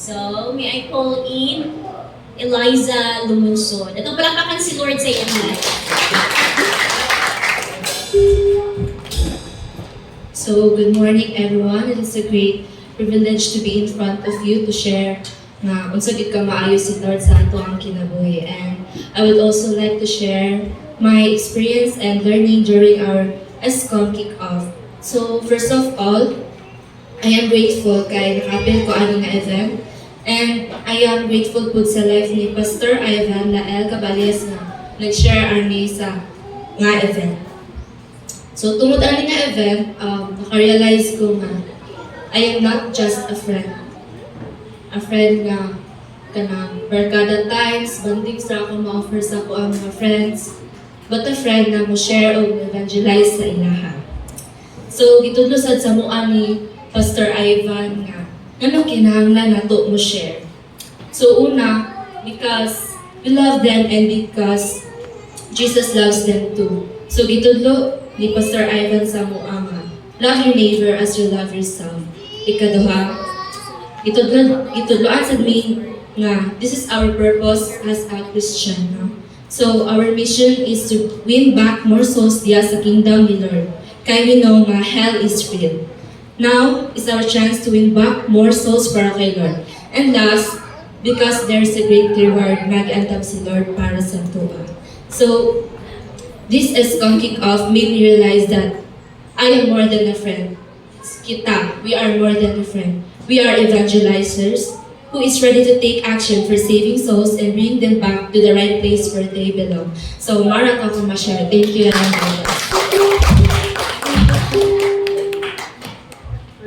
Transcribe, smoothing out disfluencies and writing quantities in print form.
So, may I call in Eliza Lumunson. Ito palakpakan si Lord sa iyong life. So, good morning everyone. It is a great privilege to be in front of you to share na unsa gid ka maayo si Lord sa ato ang kinabuhi. And I would also like to share my experience and learning during our ESCOM kick-off. So, first of all, I am grateful kay nakapil ko ano nga event. And I am grateful po sa life ni Pastor Ivan Lael Cabales na nag-share army sa nga event. So, tungod ani nga event, naka-realize ko nga I am not just a friend. A friend nga kanang barkada times, banding sa ako ma-offer sa ako ang mga friends, but a friend na mo share o evangelize sa ilaha. So, gitudlo sad sa mua ni Pastor Ivan nga ano kinahanglan nato mo share. So una, because we love them and because Jesus loves them too. So gitudlo ni Pastor Ivan sa mua nga, love your neighbor as you love yourself. Ikaduha, gitudloan sa me nga this is our purpose as a Christian. No? So our mission is to win back more souls diya sa kingdom ni Lord. Kaya we know nga hell is real. Now is our chance to win back more souls para kay Lord. And last, because there's a great reward, nag-antap si Lord para sa tuwa. So, this ESCOM kick-off made me realize that I am more than a friend. Kita, we are more than a friend. We are evangelizers who is ready to take action for saving souls and bring them back to the right place where they belong. So, mara ka ko ma-share. Thank you and God bless.